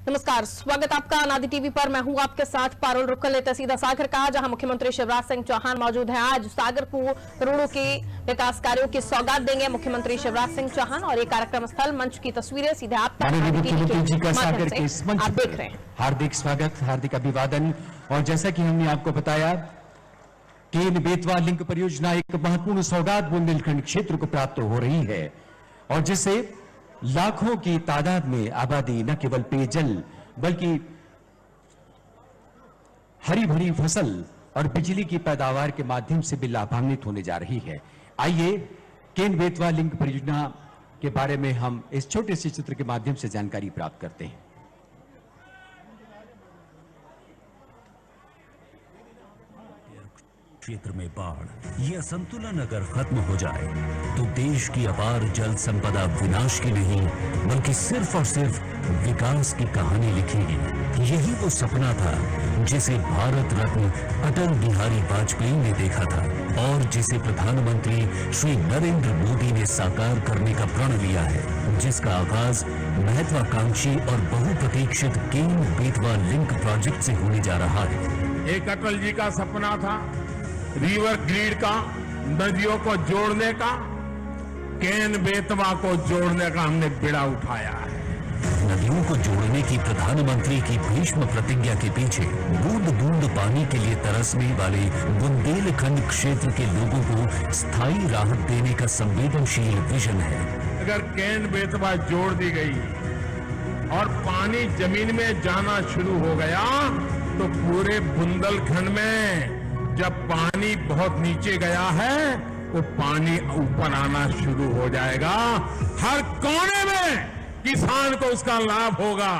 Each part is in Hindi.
नमस्कार, स्वागत आपका अनादि टीवी पर। मैं हूं आपके साथ पारुल रुक्कल। लेते सीधा सागर का, जहां मुख्यमंत्री शिवराज सिंह चौहान मौजूद हैं। आज सागर को करोड़ों के विकास कार्यों की सौगात देंगे मुख्यमंत्री शिवराज सिंह चौहान, और ये कार्यक्रम स्थल, मंच की तस्वीरें सीधे आप तक मुख्यमंत्री जी का सागर के इस मंच आप पर देख रहे हैं। हार्दिक स्वागत, हार्दिक अभिवादन। और जैसा कि हमने आपको बताया, केन बेतवा लिंक परियोजना एक महत्वपूर्ण सौगात बुंदेलखंड क्षेत्र को प्राप्त हो रही है, और जिससे लाखों की तादाद में आबादी न केवल पेयजल बल्कि हरी भरी फसल और बिजली की पैदावार के माध्यम से भी लाभान्वित होने जा रही है। आइए केन बेतवा लिंक परियोजना के बारे में हम इस छोटे से चित्र के माध्यम से जानकारी प्राप्त करते हैं। क्षेत्र में बाढ़ यह संतुलन अगर खत्म हो जाए तो देश की अपार जल संपदा विनाश की नहीं बल्कि सिर्फ और सिर्फ विकास की कहानी लिखेगी। यही वो सपना था जिसे भारत रत्न अटल बिहारी वाजपेयी ने देखा था, और जिसे प्रधानमंत्री श्री नरेंद्र मोदी ने साकार करने का प्रण लिया है, जिसका आगाज महत्वाकांक्षी और बहुप्रतीक्षित केन बेतवा लिंक प्रोजेक्ट से होने जा रहा है। एक अटल जी का सपना था रिवर ग्रिड का, नदियों को जोड़ने का, केन बेतवा को जोड़ने का हमने बेड़ा उठाया है। नदियों को जोड़ने की प्रधानमंत्री की भीष्म प्रतिज्ञा के पीछे बूंद बूंद पानी के लिए तरसने वाले बुंदेलखंड क्षेत्र के लोगों को स्थायी राहत देने का संवेदनशील विजन है। अगर केन बेतवा जोड़ दी गई और पानी जमीन में जाना शुरू हो गया तो पूरे बुंदेलखंड में जब पानी बहुत नीचे गया है वो पानी ऊपर आना शुरू हो जाएगा। हर कोने में किसान को उसका लाभ होगा।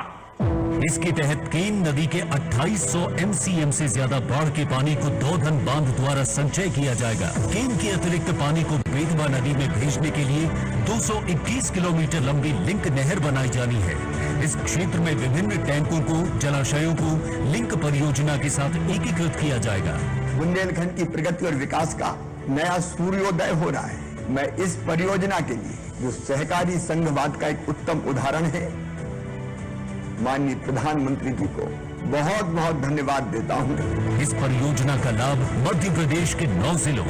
इसके तहत केन नदी के 2800 MCM से ज्यादा बाढ़ के पानी को दौधन बांध द्वारा संचय किया जाएगा। केन के अतिरिक्त पानी को बेतवा नदी में भेजने के लिए 221 किलोमीटर लंबी लिंक नहर बनाई जानी है। इस क्षेत्र में विभिन्न टैंकों को, जलाशयों को लिंक परियोजना के साथ एकीकृत किया जाएगा। बुंदेलखंड की प्रगति और विकास का नया सूर्योदय हो रहा है। मैं इस परियोजना के लिए, जो सहकारी संघवाद का एक उत्तम उदाहरण है, माननीय प्रधानमंत्री जी को बहुत बहुत धन्यवाद देता हूं। इस परियोजना का लाभ मध्य प्रदेश के 9 जिलों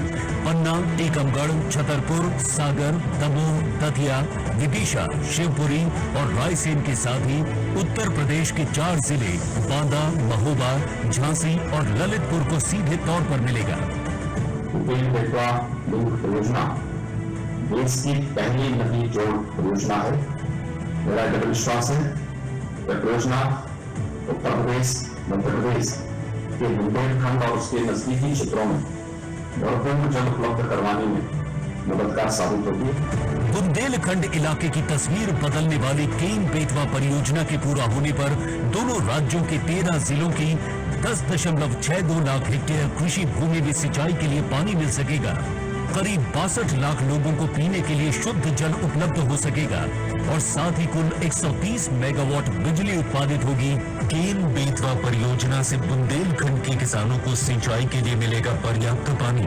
पन्ना, टीकमगढ़, छतरपुर, सागर, दमोह, दतिया, विदिशा, शिवपुरी और रायसेन के साथ ही उत्तर प्रदेश के 4 जिले बांदा, महोबा, झांसी और ललितपुर को सीधे तौर पर मिलेगा। केन बेतवा लिंक परियोजना देश की पहली नदी जोड़ परियोजना है। मेरा दृढ़ विश्वास है यह परियोजना उत्तर प्रदेश, मध्य प्रदेश के बुंदेलखंड और उसके नजदीकी क्षेत्रों में भरपूर जल उपलब्ध करवाने में मददगार साबित होगी। बुंदेलखंड इलाके की तस्वीर बदलने वाली केन बेतवा परियोजना के पूरा होने पर दोनों राज्यों के 13 जिलों की 10.62 लाख हेक्टेयर कृषि भूमि में सिंचाई के लिए पानी मिल सकेगा। करीब 62 लाख लोगों को पीने के लिए शुद्ध जल उपलब्ध हो सकेगा, और साथ ही कुल 130 मेगावाट बिजली उत्पादित होगी। केन बेतवा परियोजना से बुंदेलखंड के किसानों को सिंचाई के लिए मिलेगा पर्याप्त पानी,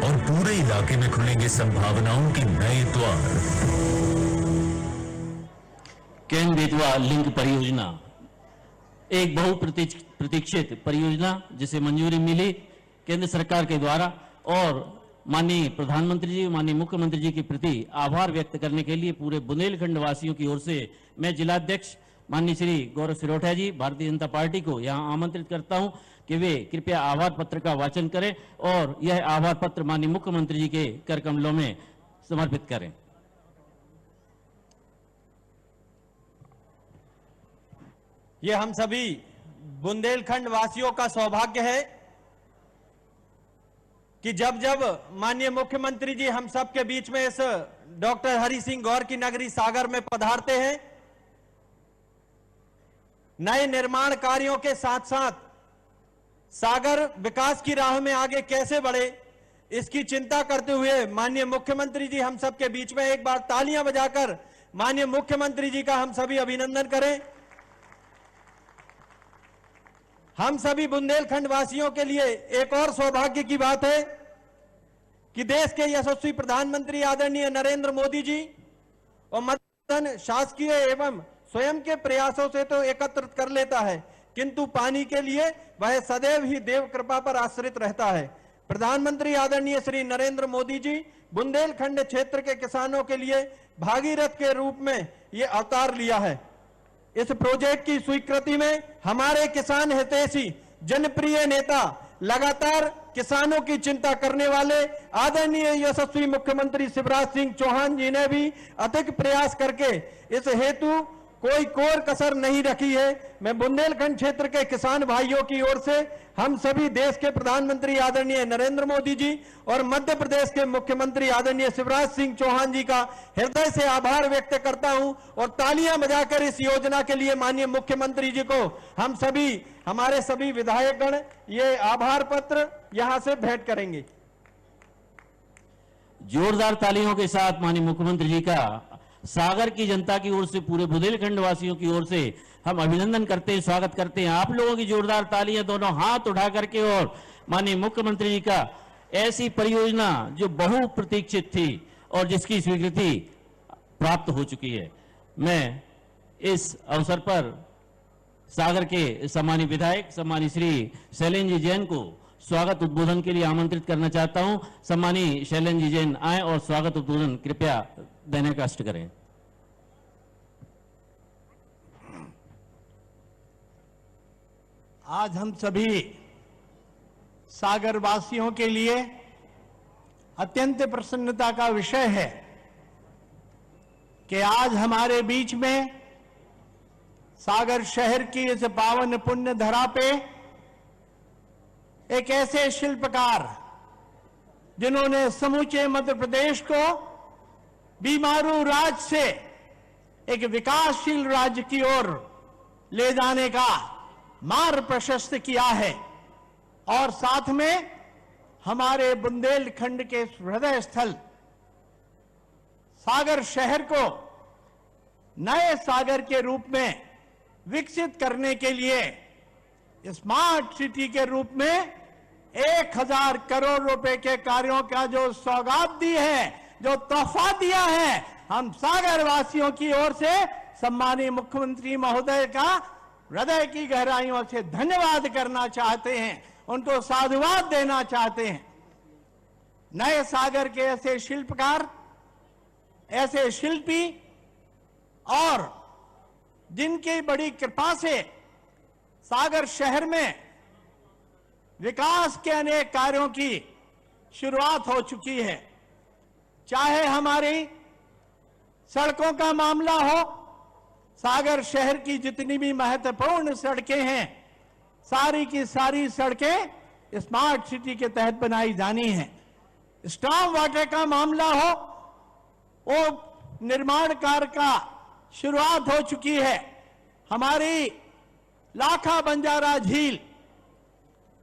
और पूरे इलाके में खुलेंगे संभावनाओं के नए द्वार। केन बेतवा लिंक परियोजना एक बहुप्रतीक्षित परियोजना, जिसे मंजूरी मिली केंद्र सरकार के द्वारा, और माननीय प्रधानमंत्री जी, माननीय मुख्यमंत्री जी के प्रति आभार व्यक्त करने के लिए पूरे बुंदेलखंड वासियों की ओर से मैं जिलाध्यक्ष माननीय श्री गौरव सिरोठा जी, भारतीय जनता पार्टी को यहां आमंत्रित करता हूं कि वे कृपया आभार पत्र का वाचन करें और यह आभार पत्र माननीय मुख्यमंत्री जी के कर कमलों में समर्पित करें। ये हम सभी बुंदेलखंड वासियों का सौभाग्य है कि जब जब माननीय मुख्यमंत्री जी हम सब के बीच में इस डॉक्टर हरि सिंह गौर की नगरी सागर में पधारते हैं, नए निर्माण कार्यों के साथ साथ सागर विकास की राह में आगे कैसे बढ़े, इसकी चिंता करते हुए माननीय मुख्यमंत्री जी हम सब के बीच में एक बार तालियां बजाकर माननीय मुख्यमंत्री जी का हम सभी अभिनंदन करें। हम सभी बुंदेलखंड वासियों के लिए एक और सौभाग्य की बात है कि देश के यशस्वी प्रधानमंत्री आदरणीय नरेंद्र मोदी जी और मध्य शासकीय एवं स्वयं के प्रयासों से तो एकत्रित कर लेता है, किंतु पानी के लिए वह सदैव ही देव कृपा पर आश्रित रहता है। प्रधानमंत्री आदरणीय श्री नरेंद्र मोदी जी बुंदेलखंड क्षेत्र के किसानों के लिए भागीरथ के रूप में ये अवतार लिया है। इस प्रोजेक्ट की स्वीकृति में हमारे किसान हितैषी जनप्रिय नेता, लगातार किसानों की चिंता करने वाले आदरणीय यशस्वी मुख्यमंत्री शिवराज सिंह चौहान जी ने भी अधिक प्रयास करके इस हेतु कोई कोर कसर नहीं रखी है। मैं बुंदेलखंड क्षेत्र के किसान भाइयों की ओर से हम सभी देश के प्रधानमंत्री आदरणीय नरेंद्र मोदी जी और मध्य प्रदेश के मुख्यमंत्री आदरणीय शिवराज सिंह चौहान जी का हृदय से आभार व्यक्त करता हूं और तालियां बजाकर इस योजना के लिए माननीय मुख्यमंत्री जी को हम सभी, हमारे सभी विधायकगण ये आभार पत्र यहां से भेंट करेंगे। जोरदार तालियों के साथ माननीय मुख्यमंत्री जी का सागर की जनता की ओर से, पूरे बुंदेलखंड वासियों की ओर से हम अभिनंदन करते हैं, स्वागत करते हैं। आप लोगों की जोरदार तालियां दोनों हाथ उठा करके और माननीय मुख्यमंत्री जी का ऐसी परियोजना जो बहुप्रतीक्षित थी और जिसकी स्वीकृति प्राप्त हो चुकी है। मैं इस अवसर पर सागर के सम्मानित विधायक सम्मानित श्री शैलेंद्र जी जैन को स्वागत उद्बोधन के लिए आमंत्रित करना चाहता हूं। सम्मानित शैलेंद्र जी जैन आए और स्वागत उद्बोधन कृपया देने का कष्ट करें। आज हम सभी सागर वासियों के लिए अत्यंत प्रसन्नता का विषय है कि आज हमारे बीच में सागर शहर की इस पावन पुण्य धरा पे एक ऐसे शिल्पकार जिन्होंने समूचे मध्य प्रदेश को बीमारू राज्य से एक विकासशील राज्य की ओर ले जाने का मार्ग प्रशस्त किया है और साथ में हमारे बुंदेलखंड के हृदय स्थल सागर शहर को नए सागर के रूप में विकसित करने के लिए स्मार्ट सिटी के रूप में 1000 करोड़ रुपए के कार्यों का जो सौगात दी है, जो तोहफा दिया है, हम सागर वासियों की ओर से सम्मानीय मुख्यमंत्री महोदय का हृदय की गहराइयों से धन्यवाद करना चाहते हैं, उनको साधुवाद देना चाहते हैं। नए सागर के ऐसे शिल्पकार, ऐसे शिल्पी और जिनकी बड़ी कृपा से सागर शहर में विकास के अनेक कार्यों की शुरुआत हो चुकी है। चाहे हमारी सड़कों का मामला हो, सागर शहर की जितनी भी महत्वपूर्ण सड़कें हैं, सारी की सारी सड़कें स्मार्ट सिटी के तहत बनाई जानी हैं। स्टॉर्म वाटर का मामला हो, वो निर्माण कार्य का शुरुआत हो चुकी है। हमारी लाखा बंजारा झील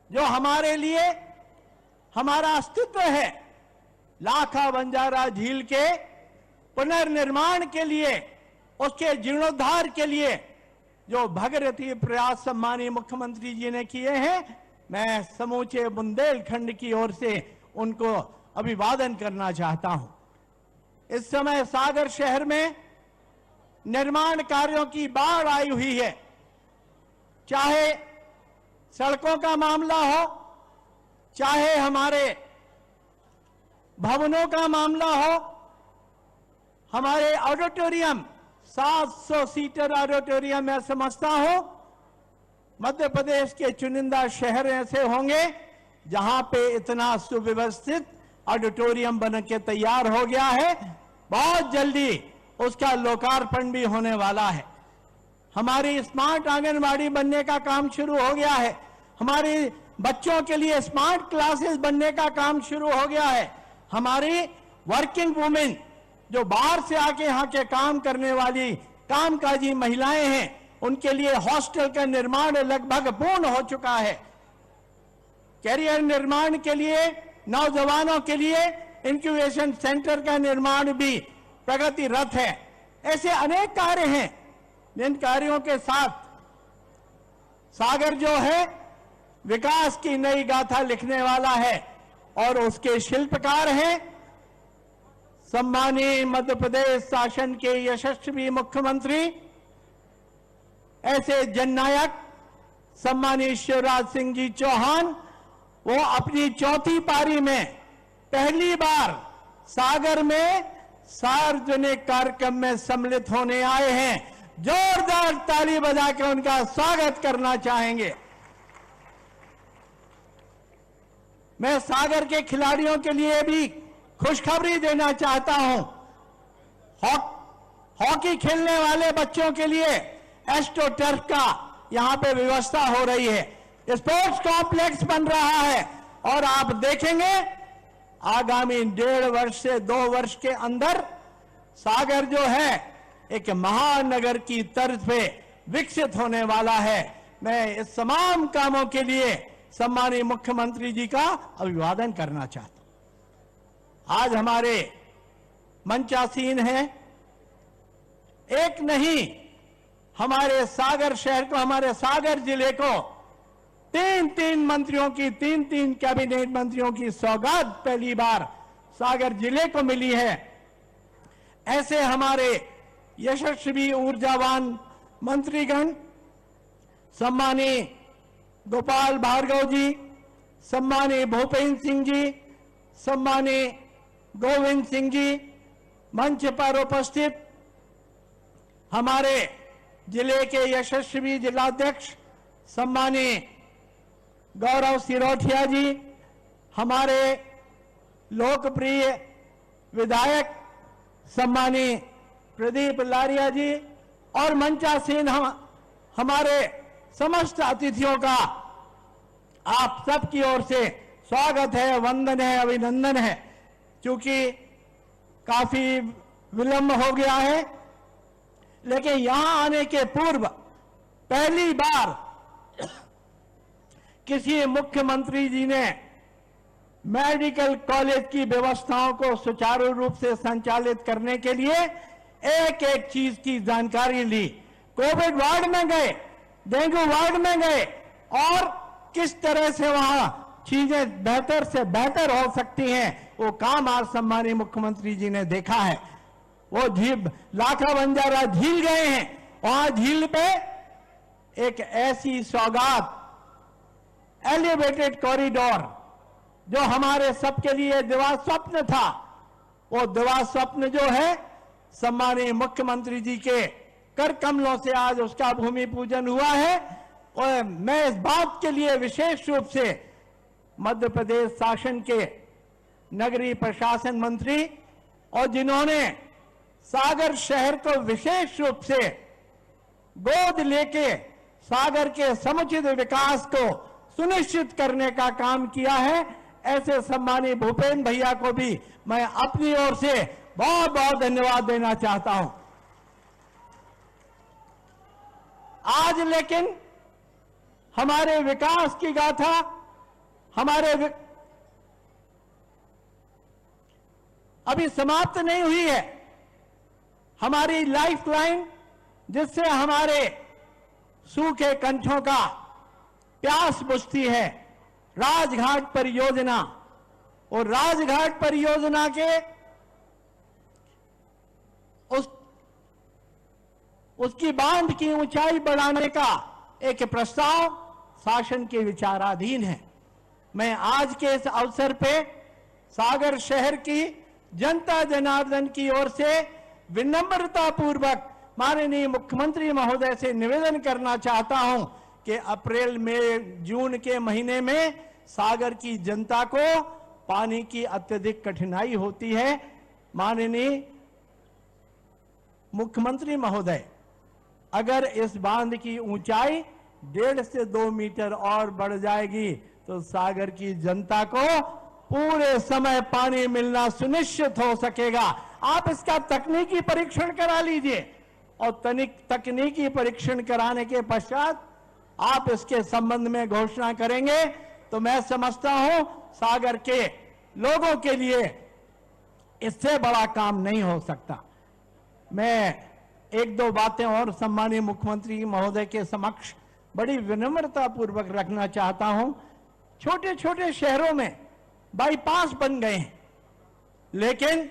जो हमारे लिए हमारा अस्तित्व है, लाखा बंजारा झील के पुनर्निर्माण के लिए, उसके जीर्णोद्धार के लिए जो भगीरथी प्रयास सम्मानीय मुख्यमंत्री जी ने किए हैं, मैं समूचे बुंदेलखंड की ओर से उनको अभिवादन करना चाहता हूं। इस समय सागर शहर में निर्माण कार्यों की बाढ़ आई हुई है। चाहे सड़कों का मामला हो, चाहे हमारे भवनों का मामला हो, हमारे ऑडिटोरियम 700 सीटर ऑडिटोरियम मैं समझता हूं मध्य प्रदेश के चुनिंदा शहर ऐसे होंगे जहां पे इतना सुव्यवस्थित ऑडिटोरियम बन के तैयार हो गया है। बहुत जल्दी उसका लोकार्पण भी होने वाला है। हमारी स्मार्ट आंगनबाड़ी बनने का काम शुरू हो गया है। हमारी बच्चों के लिए स्मार्ट क्लासेस बनने का काम शुरू हो गया है। हमारी वर्किंग वुमेन जो बाहर से आके यहाँ के काम करने वाली कामकाजी महिलाएं हैं, उनके लिए हॉस्टल का निर्माण लगभग पूर्ण हो चुका है। कैरियर निर्माण के लिए, नौजवानों के लिए इंक्यूबेशन सेंटर का निर्माण भी प्रगतिरत है। ऐसे अनेक कार्य हैं जिन कार्यों के साथ सागर जो है विकास की नई गाथा लिखने वाला है और उसके शिल्पकार हैं सम्मानीय मध्य प्रदेश शासन के यशस्वी मुख्यमंत्री ऐसे जननायक सम्मानित शिवराज सिंह जी चौहान, वो अपनी चौथी पारी में पहली बार सागर में सार्वजनिक कार्यक्रम में सम्मिलित होने आए हैं। जोरदार ताली बजाकर उनका स्वागत करना चाहेंगे। मैं सागर के खिलाड़ियों के लिए भी खुशखबरी देना चाहता हूं। हॉकी खेलने वाले बच्चों के लिए एस्ट्रोटर्फ का यहां पे व्यवस्था हो रही है। स्पोर्ट्स कॉम्प्लेक्स बन रहा है और आप देखेंगे आगामी 1.5 वर्ष से 2 वर्ष के अंदर सागर जो है एक महानगर की तर्ज पे विकसित होने वाला है। मैं इस तमाम कामों के लिए सम्मानित मुख्यमंत्री जी का अभिवादन करना चाहता हूं। आज हमारे मंचासीन हैं, एक नहीं, हमारे सागर शहर को, हमारे सागर जिले को 3 मंत्रियों की, 3 कैबिनेट मंत्रियों की सौगात पहली बार सागर जिले को मिली है। ऐसे हमारे यशस्वी ऊर्जावान मंत्रीगण सम्मानीय गोपाल भार्गव जी, सम्मानीय भूपेंद्र सिंह जी, सम्मानीय गोविंद सिंह जी, मंच पर उपस्थित हमारे जिले के यशस्वी जिलाध्यक्ष सम्मानीय गौरव सिरोठिया जी, हमारे लोकप्रिय विधायक सम्मानीय प्रदीप लारिया जी और मंचासीन हमारे समस्त अतिथियों का आप सबकी ओर से स्वागत है, वंदन है, अभिनंदन है। क्योंकि काफी विलंब हो गया है, लेकिन यहां आने के पूर्व पहली बार किसी मुख्यमंत्री जी ने मेडिकल कॉलेज की व्यवस्थाओं को सुचारू रूप से संचालित करने के लिए एक एक चीज की जानकारी ली। कोविड वार्ड में गए, डेंगू वार्ड में गए और किस तरह से वहां चीजें बेहतर से बेहतर हो सकती हैं, वो काम आज सम्मानित मुख्यमंत्री जी ने देखा है। वो झील लाखा बंजारा झील गए हैं, वहां झील पे एक ऐसी सौगात, एलिवेटेड कॉरिडोर जो हमारे सबके लिए दिवा स्वप्न था, वो दिवा स्वप्न जो है सम्मानीय मुख्यमंत्री जी के कर कमलों से आज उसका भूमि पूजन हुआ है। और मैं इस बात के लिए विशेष रूप से मध्य प्रदेश शासन के नगरीय प्रशासन मंत्री और जिन्होंने सागर शहर को विशेष रूप से गोद लेके सागर के समुचित विकास को सुनिश्चित करने का काम किया है, ऐसे सम्मानीय भूपेंद्र भैया को भी मैं अपनी ओर से बहुत बहुत धन्यवाद देना चाहता हूं। आज लेकिन हमारे विकास की गाथा, अभी समाप्त नहीं हुई है। हमारी लाइफलाइन जिससे हमारे सूखे कंठों का प्यास बुझती है, राजघाट परियोजना, और राजघाट परियोजना के उसकी बांध की ऊंचाई बढ़ाने का एक प्रस्ताव शासन के विचाराधीन है। मैं आज के इस अवसर पे सागर शहर की जनता जनार्दन की ओर से विनम्रता पूर्वक माननीय मुख्यमंत्री महोदय से निवेदन करना चाहता हूं कि अप्रैल में जून के महीने में सागर की जनता को पानी की अत्यधिक कठिनाई होती है। माननीय मुख्यमंत्री महोदय, अगर इस बांध की ऊंचाई 1.5 से 2 मीटर और बढ़ जाएगी तो सागर की जनता को पूरे समय पानी मिलना सुनिश्चित हो सकेगा। आप इसका तकनीकी परीक्षण करा लीजिए और तकनीकी परीक्षण कराने के पश्चात आप इसके संबंध में घोषणा करेंगे तो मैं समझता हूं सागर के लोगों के लिए इससे बड़ा काम नहीं हो सकता। मैं 1-2 बातें और सम्मानीय मुख्यमंत्री महोदय के समक्ष बड़ी विनम्रता पूर्वक रखना चाहता हूं। छोटे छोटे शहरों में बाईपास बन गए हैं, लेकिन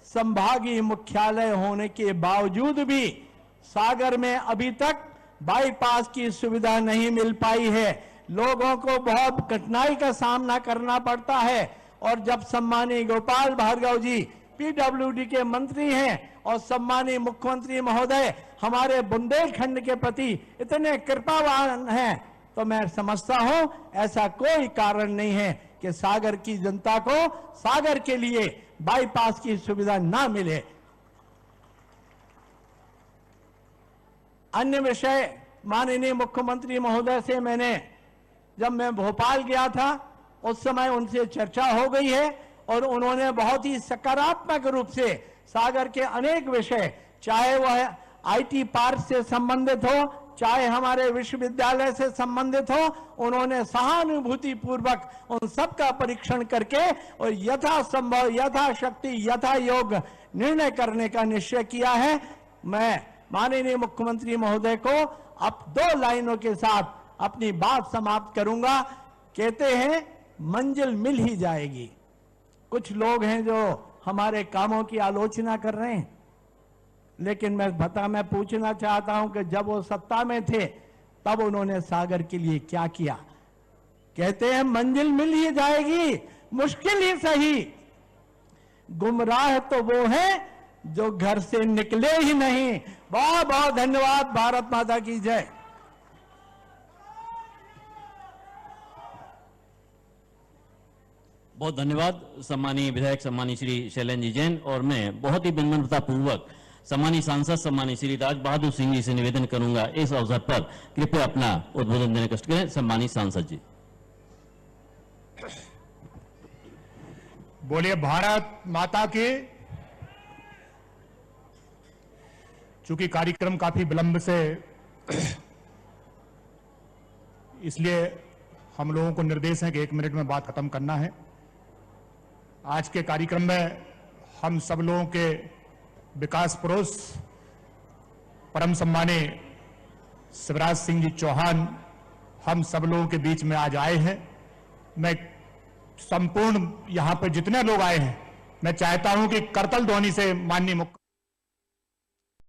संभागीय मुख्यालय होने के बावजूद भी सागर में अभी तक बाईपास की सुविधा नहीं मिल पाई है। लोगों को बहुत कठिनाई का सामना करना पड़ता है। और जब सम्मानीय गोपाल भार्गव जी पीडब्ल्यूडी के मंत्री हैं और सम्मानीय मुख्यमंत्री महोदय हमारे बुंदेलखंड के प्रति इतने कृपावान हैं, तो मैं समझता हूं ऐसा कोई कारण नहीं है कि सागर की जनता को सागर के लिए बाईपास की सुविधा ना मिले। अन्य विषय माननीय मुख्यमंत्री महोदय से जब मैं भोपाल गया था उस समय उनसे चर्चा हो गई है और उन्होंने बहुत ही सकारात्मक रूप से सागर के अनेक विषय, चाहे वह आईटी पार्क से संबंधित हो, चाहे हमारे विश्वविद्यालय से संबंधित हो, उन्होंने सहानुभूति पूर्वक उन सब का परीक्षण करके और यथासंभव, यथाशक्ति, यथा योग निर्णय करने का निश्चय किया है। मैं माननीय मुख्यमंत्री महोदय को अब 2 लाइनों के साथ अपनी बात समाप्त करूंगा। कहते हैं मंजिल मिल ही जाएगी। कुछ लोग हैं जो हमारे कामों की आलोचना कर रहे हैं, लेकिन मैं पूछना चाहता हूं कि जब वो सत्ता में थे तब उन्होंने सागर के लिए क्या किया? कहते हैं मंजिल मिल ही जाएगी, मुश्किल ही सही। गुमराह तो वो है जो घर से निकले ही नहीं। बहुत बहुत धन्यवाद। भारत माता की जय। बहुत धन्यवाद सम्मानीय विधायक सम्मानीय श्री शैलेंद्र जी जैन। और मैं बहुत ही विनम्रता पूर्वक सम्मानीय सांसद सम्मानीय श्री राज बहादुर सिंह जी से निवेदन करूंगा इस अवसर पर कृपया अपना उद्बोधन देने का कष्ट करें। सम्मानीय सांसद जी। बोलिए भारत माता की। चूंकि कार्यक्रम काफी विलंब से इसलिए हम लोगों को निर्देश है कि 1 मिनट में बात खत्म करना है। आज के कार्यक्रम में हम सब लोगों के विकास पुरुष परम सम्मानीय शिवराज सिंह जी चौहान हम सब लोगों के बीच में आज आए हैं। मैं संपूर्ण यहां पर जितने लोग आए हैं, मैं चाहता हूं कि करतल ध्वनि से माननीय मुख्य